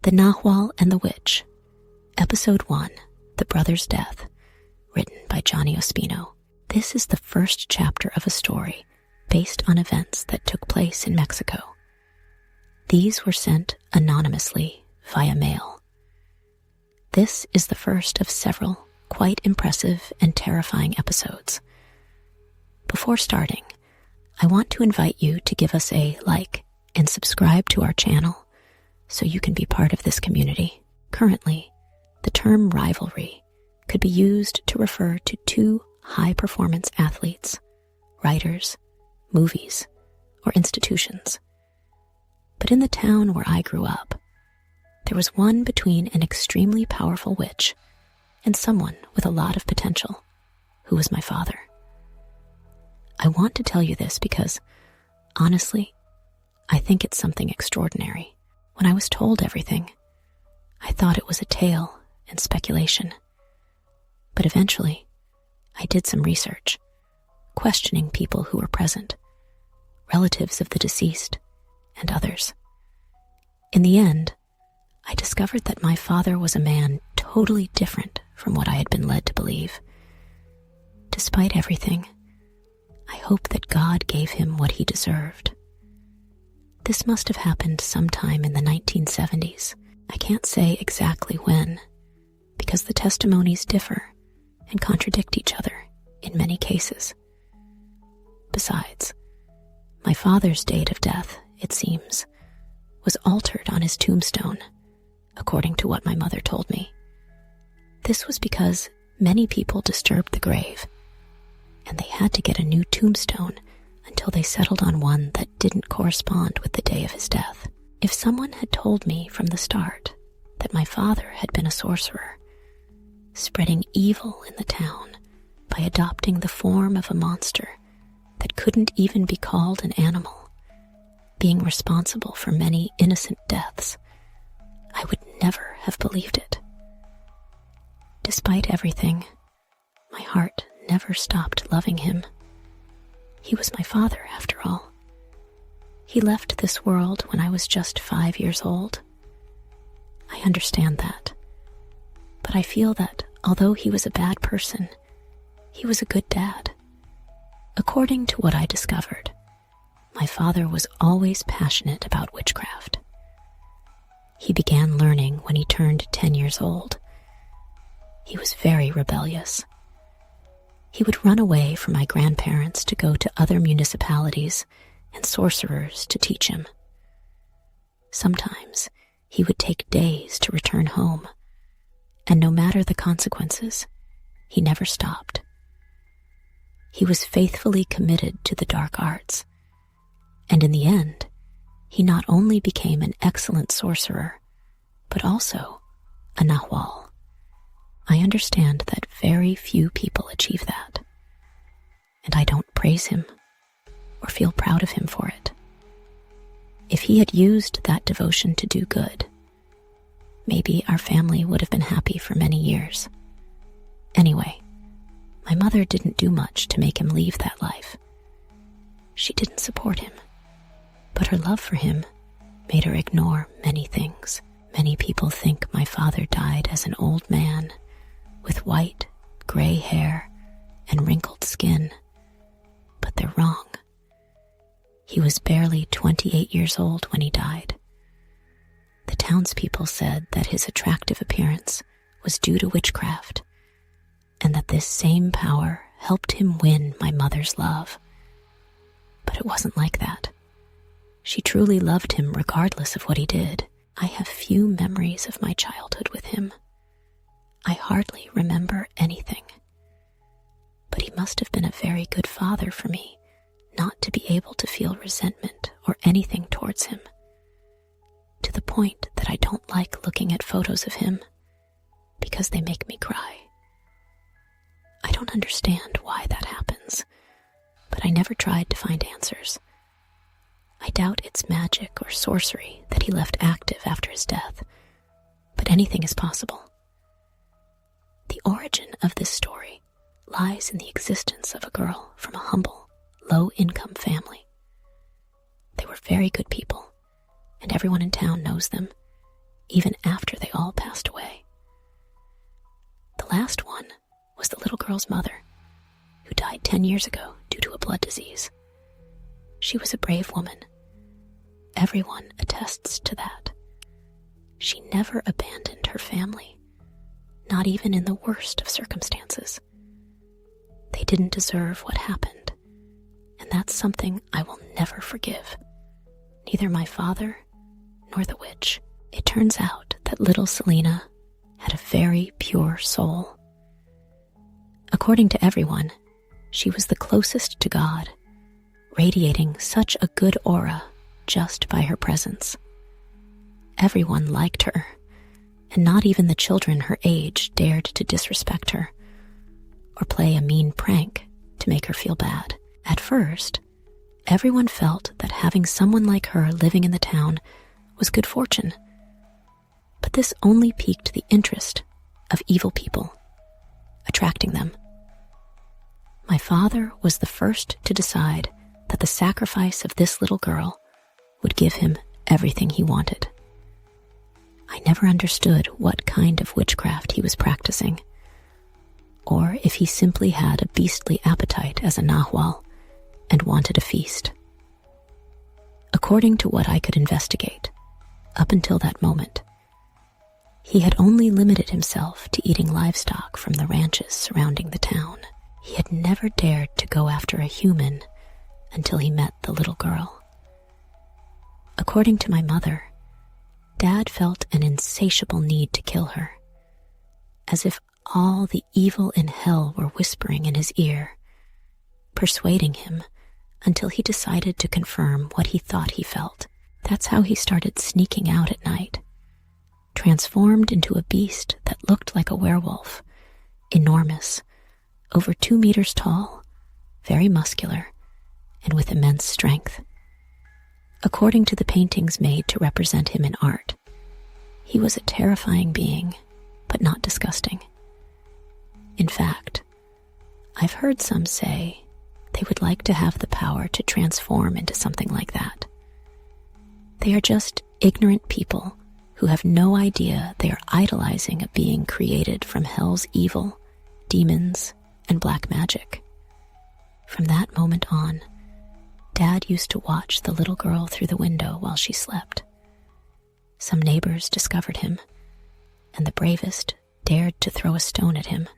The Nahual and the Witch, Episode 1, The Brother's Death, written by Johnny Ospino. This is the first chapter of a story based on events that took place in Mexico. These were sent anonymously via mail. This is the first of several quite impressive and terrifying episodes. Before starting, I want to invite you to give us a like and subscribe to our channel so you can be part of this community. Currently, the term rivalry could be used to refer to two high-performance athletes, writers, movies, or institutions. But in the town where I grew up, there was one between an extremely powerful witch and someone with a lot of potential, who was my father. I want to tell you this because, honestly, I think it's something extraordinary. When I was told everything, I thought it was a tale and speculation. But eventually, I did some research, questioning people who were present, relatives of the deceased, and others. In the end, I discovered that my father was a man totally different from what I had been led to believe. Despite everything, I hope that God gave him what he deserved. This must have happened sometime in the 1970s. I can't say exactly when, because the testimonies differ and contradict each other in many cases. Besides, my father's date of death, it seems, was altered on his tombstone, according to what my mother told me. This was because many people disturbed the grave, and they had to get a new tombstone until they settled on one that didn't correspond with the day of his death. If someone had told me from the start that my father had been a sorcerer, spreading evil in the town by adopting the form of a monster that couldn't even be called an animal, being responsible for many innocent deaths, I would never have believed it. Despite everything, my heart never stopped loving him. He was my father, after all. He left this world when I was just 5 years old. I understand that. But I feel that although he was a bad person, he was a good dad. According to what I discovered, my father was always passionate about witchcraft. He began learning when he turned 10 years old. He was very rebellious. He would run away from my grandparents to go to other municipalities and sorcerers to teach him. Sometimes he would take days to return home, and no matter the consequences, he never stopped. He was faithfully committed to the dark arts, and in the end, he not only became an excellent sorcerer, but also a Nahual. I understand that very few people achieve that, and I don't praise him or feel proud of him for it. If he had used that devotion to do good, maybe our family would have been happy for many years. Anyway, my mother didn't do much to make him leave that life. She didn't support him, but her love for him made her ignore many things. Many people think my father died as an old man with white, gray hair and wrinkled skin, but they're wrong. He was barely 28 years old when he died. The townspeople said that his attractive appearance was due to witchcraft, and that this same power helped him win my mother's love. But it wasn't like that. She truly loved him regardless of what he did. I have few memories of my childhood with him. I hardly remember anything. But he must have been a very good father for me not to be able to feel resentment or anything towards him, to the point that I don't like looking at photos of him because they make me cry. I don't understand why that happens, but I never tried to find answers. I doubt it's magic or sorcery that he left active after his death, but anything is possible. The origin of this story lies in the existence of a girl from a humble, low-income family. They were very good people, and everyone in town knows them, even after they all passed away. The last one was the little girl's mother, who died 10 years ago due to a blood disease. She was a brave woman. Everyone attests to that. She never abandoned her family, not even in the worst of circumstances. They didn't deserve what happened, and that's something I will never forgive. Neither my father nor the witch. It turns out that little Selena had a very pure soul. According to everyone, she was the closest to God, radiating such a good aura just by her presence. Everyone liked her, and not even the children her age dared to disrespect her or play a mean prank to make her feel bad. At first, everyone felt that having someone like her living in the town was good fortune. But this only piqued the interest of evil people, attracting them. My father was the first to decide that the sacrifice of this little girl would give him everything he wanted. I never understood what kind of witchcraft he was practicing, or if he simply had a beastly appetite as a Nahual and wanted a feast. According to what I could investigate, up until that moment, he had only limited himself to eating livestock from the ranches surrounding the town. He had never dared to go after a human until he met the little girl. According to my mother, Dad felt an insatiable need to kill her, as if all the evil in hell were whispering in his ear, persuading him until he decided to confirm what he thought he felt. That's how he started sneaking out at night, transformed into a beast that looked like a werewolf, enormous, over 2 meters tall, very muscular, and with immense strength. According to the paintings made to represent him in art, he was a terrifying being, but not disgusting. In fact, I've heard some say they would like to have the power to transform into something like that. They are just ignorant people who have no idea they are idolizing a being created from hell's evil, demons, and black magic. From that moment on, Dad used to watch the little girl through the window while she slept. Some neighbors discovered him, and the bravest dared to throw a stone at him,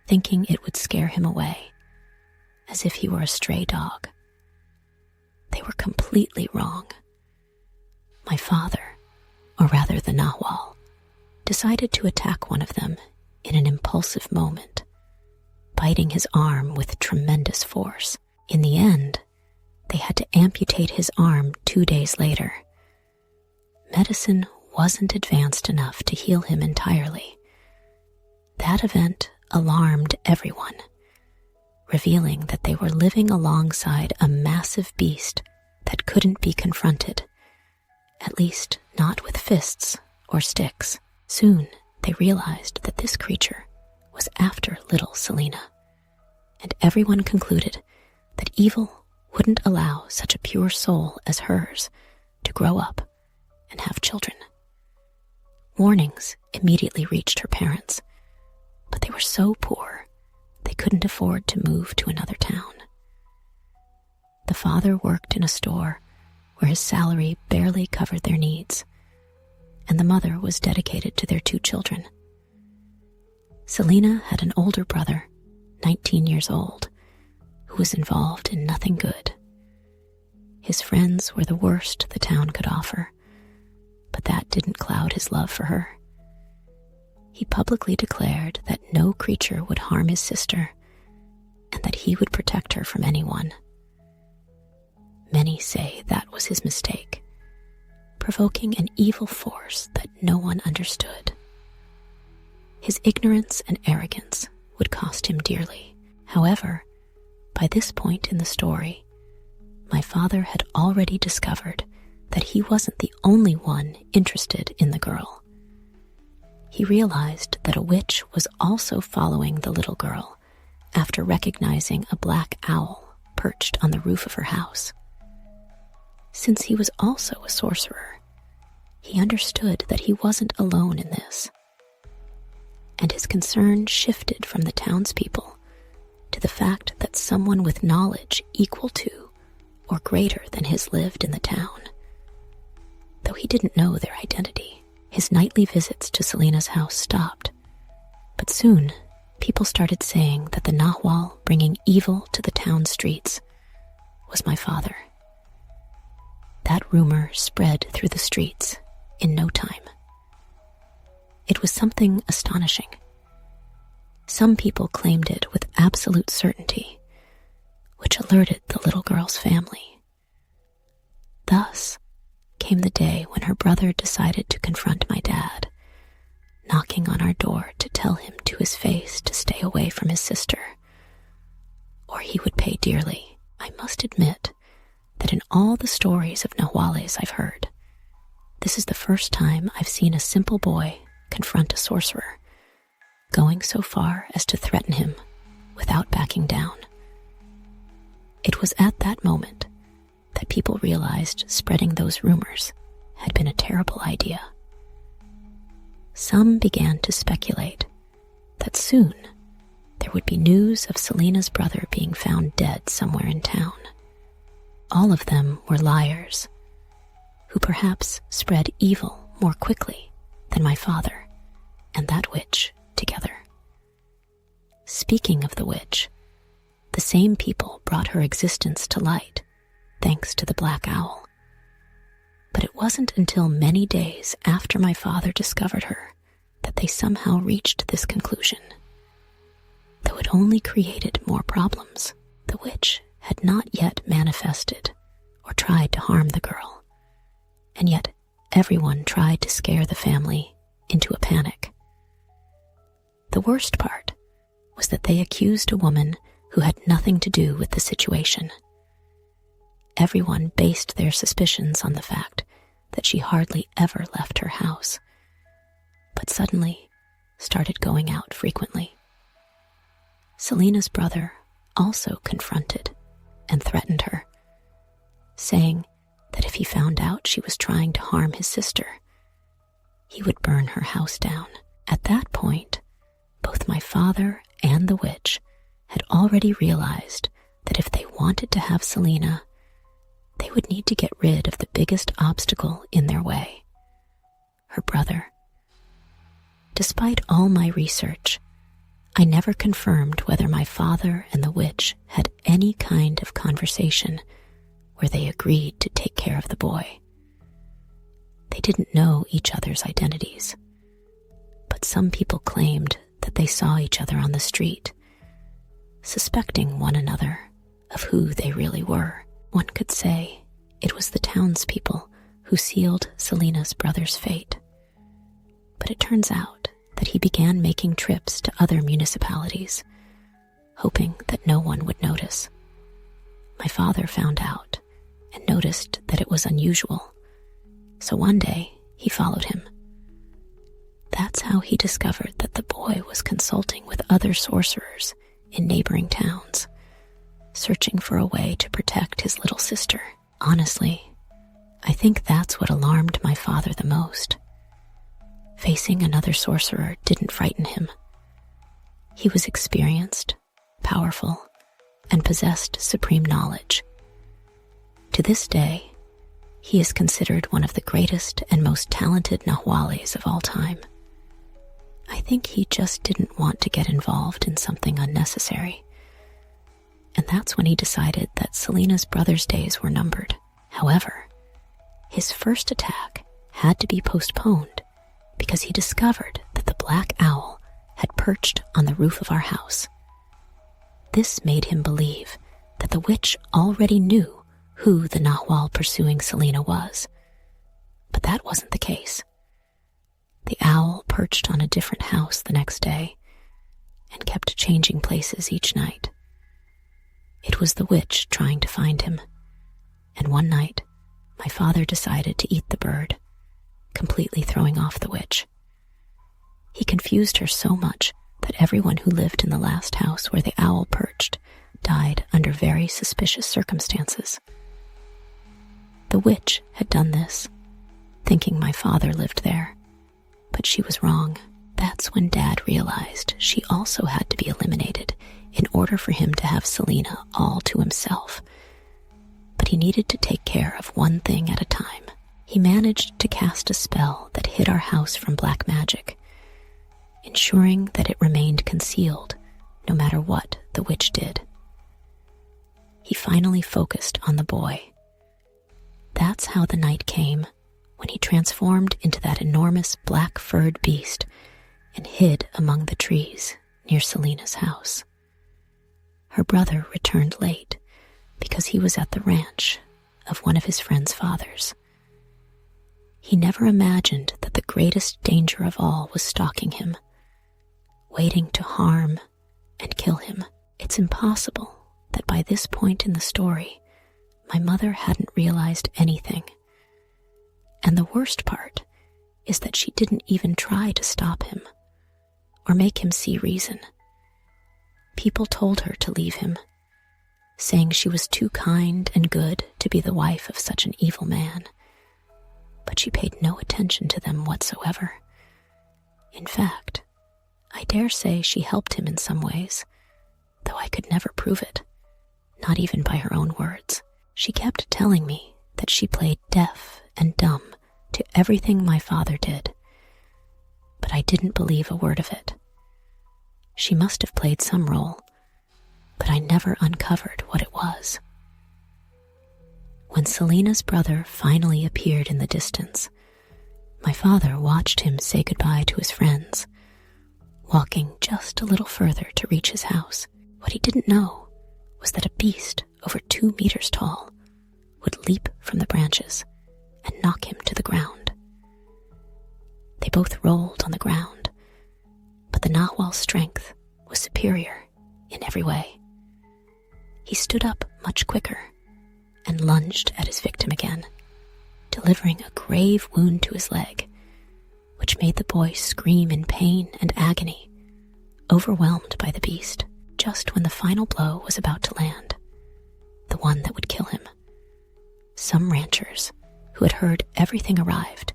thinking it would scare him away, as if he were a stray dog. They were completely wrong. My father, or rather the Nahual, decided to attack one of them in an impulsive moment, biting his arm with tremendous force. In the end, they had to amputate his arm 2 days later. Medicine wasn't advanced enough to heal him entirely. That event alarmed everyone, revealing that they were living alongside a massive beast that couldn't be confronted, at least not with fists or sticks. Soon, they realized that this creature was after little Selena, and everyone concluded that evil wouldn't allow such a pure soul as hers to grow up and have children. Warnings immediately reached her parents, but they were so poor they couldn't afford to move to another town. The father worked in a store where his salary barely covered their needs, and the mother was dedicated to their 2 children. Selena had an older brother, 19 years old, who was involved in nothing good. His friends were the worst the town could offer, but that didn't cloud his love for her. He publicly declared that no creature would harm his sister and that he would protect her from anyone. Many say that was his mistake, provoking an evil force that no one understood. His ignorance and arrogance would cost him dearly. However, by this point in the story, my father had already discovered that he wasn't the only one interested in the girl. He realized that a witch was also following the little girl after recognizing a black owl perched on the roof of her house. Since he was also a sorcerer, He understood that he wasn't alone in this, and his concern shifted from the townspeople to the fact that someone with knowledge equal to or greater than his lived in the town. Though he didn't know their identity, his nightly visits to Selena's house stopped. But soon, people started saying that the Nahual bringing evil to the town streets was my father. That rumor spread through the streets in no time. It was something astonishing. Some people claimed it with absolute certainty, which alerted the little girl's family. Thus came the day when her brother decided to confront my dad, knocking on our door to tell him to his face to stay away from his sister, or he would pay dearly. I must admit that in all the stories of Nahuales I've heard, this is the first time I've seen a simple boy confront a sorcerer, going so far as to threaten him without backing down. It was at that moment that people realized spreading those rumors had been a terrible idea. Some began to speculate that soon there would be news of Selena's brother being found dead somewhere in town. All of them were liars, who perhaps spread evil more quickly than my father and that witch together. Speaking of the witch, the same people brought her existence to light, thanks to the black owl. But it wasn't until many days after my father discovered her that they somehow reached this conclusion. Though it only created more problems, the witch had not yet manifested or tried to harm the girl, and yet everyone tried to scare the family into a panic. The worst part was that they accused a woman who had nothing to do with the situation. Everyone based their suspicions on the fact that she hardly ever left her house, but suddenly started going out frequently. Selena's brother also confronted and threatened her, saying that if he found out she was trying to harm his sister, he would burn her house down. At that point, both my father and the witch had already realized that if they wanted to have Selena, they would need to get rid of the biggest obstacle in their way, her brother. Despite all my research, I never confirmed whether my father and the witch had any kind of conversation where they agreed to take care of the boy. They didn't know each other's identities, but some people claimed that they saw each other on the street, suspecting one another of who they really were. One could say it was the townspeople who sealed Selena's brother's fate. But it turns out that he began making trips to other municipalities, hoping that no one would notice. My father found out and noticed that it was unusual, so one day he followed him. That's how he discovered that the boy was consulting with other sorcerers in neighboring towns, searching for a way to protect his little sister. Honestly, I think that's what alarmed my father the most. Facing another sorcerer didn't frighten him. He was experienced, powerful, and possessed supreme knowledge. To this day, he is considered one of the greatest and most talented Nahuales of all time. I think he just didn't want to get involved in something unnecessary. And that's when he decided that Selena's brother's days were numbered. However, his first attack had to be postponed because he discovered that the black owl had perched on the roof of our house. This made him believe that the witch already knew who the Nahual pursuing Selena was. But that wasn't the case. The owl perched on a different house the next day and kept changing places each night. It was the witch trying to find him, and one night, my father decided to eat the bird, completely throwing off the witch. He confused her so much that everyone who lived in the last house where the owl perched died under very suspicious circumstances. The witch had done this thinking my father lived there. But she was wrong. That's when Dad realized she also had to be eliminated in order for him to have Selena all to himself. But he needed to take care of one thing at a time. He managed to cast a spell that hid our house from black magic, ensuring that it remained concealed no matter what the witch did. He finally focused on the boy. That's how the night came when he transformed into that enormous black-furred beast and hid among the trees near Selena's house. Her brother returned late because he was at the ranch of one of his friend's fathers. He never imagined that the greatest danger of all was stalking him, waiting to harm and kill him. It's impossible that by this point in the story, my mother hadn't realized anything. And the worst part is that she didn't even try to stop him or make him see reason. People told her to leave him, saying she was too kind and good to be the wife of such an evil man. But she paid no attention to them whatsoever. In fact, I dare say she helped him in some ways, though I could never prove it, not even by her own words. She kept telling me that she played deaf and dumb to everything my father did, but I didn't believe a word of it. She must have played some role, but I never uncovered what it was. When Selena's brother finally appeared in the distance, my father watched him say goodbye to his friends, walking just a little further to reach his house. What he didn't know was that a beast over 2 meters tall would leap from the branches and knock him to the ground. They both rolled on the ground, but the Nahual's strength was superior in every way. He stood up much quicker and lunged at his victim again, delivering a grave wound to his leg, which made the boy scream in pain and agony, overwhelmed by the beast. Just when the final blow was about to land, the one that would kill him, some ranchers who had heard everything arrived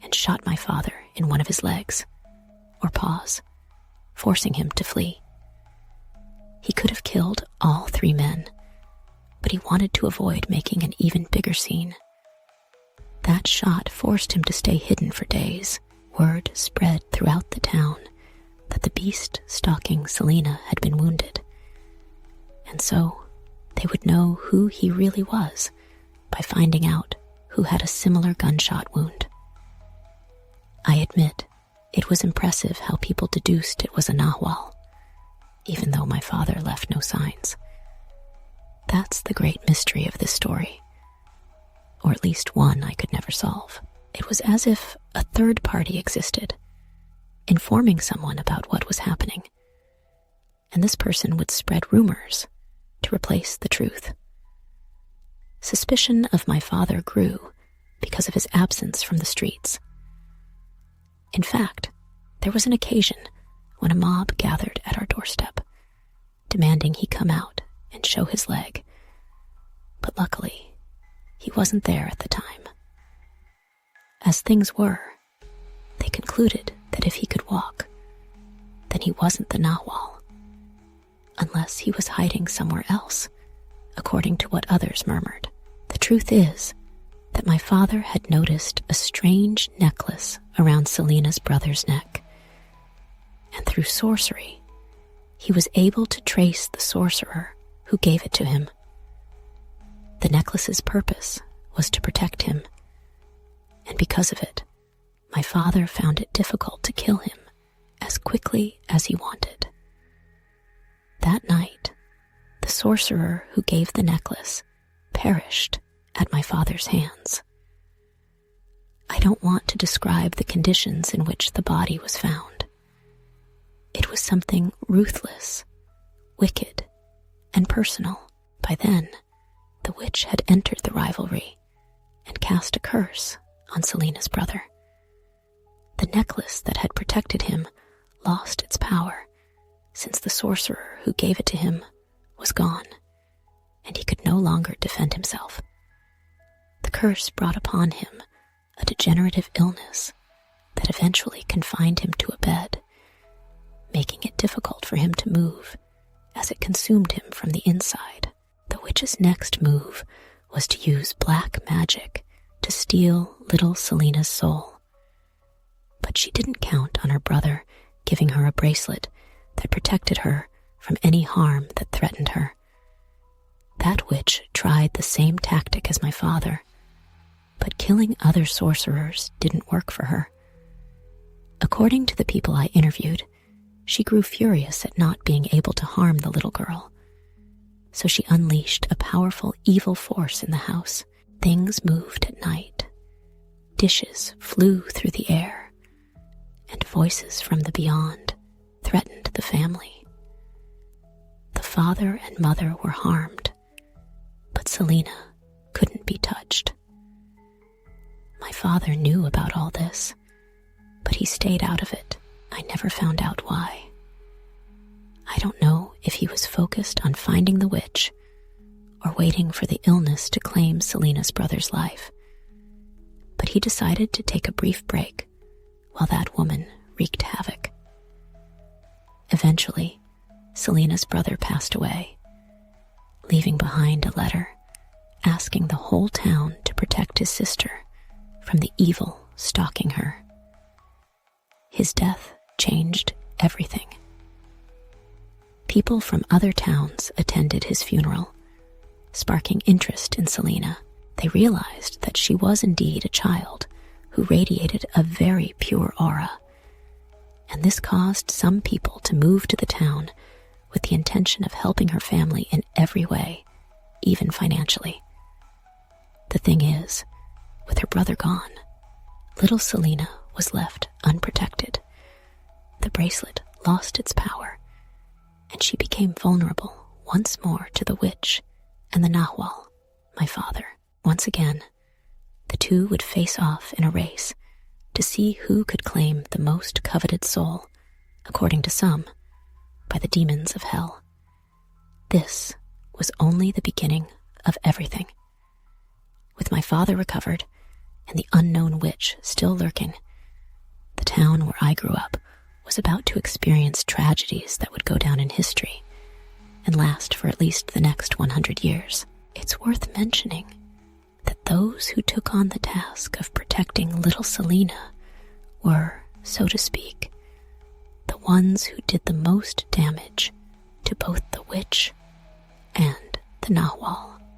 and shot my father in one of his legs or paws, forcing him to flee. He could have killed all 3 men, but he wanted to avoid making an even bigger scene. That shot forced him to stay hidden for days. Word spread throughout the town that the beast stalking Selena had been wounded, and so they would know who he really was by finding out who had a similar gunshot wound. I admit, it was impressive how people deduced it was a Nahual, even though my father left no signs. That's the great mystery of this story, or at least one I could never solve. It was as if a third party existed, informing someone about what was happening, and this person would spread rumors to replace the truth. Suspicion of my father grew because of his absence from the streets. In fact, there was an occasion when a mob gathered at our doorstep, demanding he come out and show his leg, but luckily, he wasn't there at the time. As things were, they concluded that if he could walk, then he wasn't the Nahual, unless he was hiding somewhere else, according to what others murmured. The truth is that my father had noticed a strange necklace around Selena's brother's neck, and through sorcery, he was able to trace the sorcerer who gave it to him. The necklace's purpose was to protect him, and because of it, my father found it difficult to kill him as quickly as he wanted. That night, the sorcerer who gave the necklace perished at my father's hands. I don't want to describe the conditions in which the body was found. It was something ruthless, wicked, and personal. By then, the witch had entered the rivalry and cast a curse on Selena's brother. The necklace that had protected him lost its power since the sorcerer who gave it to him was gone, and he could no longer defend himself. The curse brought upon him a degenerative illness that eventually confined him to a bed, making it difficult for him to move as it consumed him from the inside. The witch's next move was to use black magic to steal little Selena's soul. But she didn't count on her brother giving her a bracelet that protected her from any harm that threatened her. That witch tried the same tactic as my father, but killing other sorcerers didn't work for her. According to the people I interviewed, she grew furious at not being able to harm the little girl. So she unleashed a powerful evil force in the house. Things moved at night. Dishes flew through the air, and voices from the beyond threatened the family. The father and mother were harmed, but Selena couldn't be touched. My father knew about all this, but he stayed out of it. I never found out why. I don't know if he was focused on finding the witch or waiting for the illness to claim Selena's brother's life, but he decided to take a brief break while that woman wreaked havoc. Eventually, Selena's brother passed away, leaving behind a letter asking the whole town to protect his sister from the evil stalking her. His death changed everything. People from other towns attended his funeral, sparking interest in Selena. They realized that she was indeed a child who radiated a very pure aura, and this caused some people to move to the town with the intention of helping her family in every way, even financially. The thing is, with her brother gone, little Selena was left unprotected. The bracelet lost its power, and she became vulnerable once more to the witch and the Nahual, my father. Once again, the two would face off in a race to see who could claim the most coveted soul, according to some, by the demons of hell. This was only the beginning of everything. With my father recovered and the unknown witch still lurking, the town where I grew up was about to experience tragedies that would go down in history and last for at least the next 100 years. It's worth mentioning that those who took on the task of protecting little Selena were, so to speak, the ones who did the most damage to both the witch and the Nahual.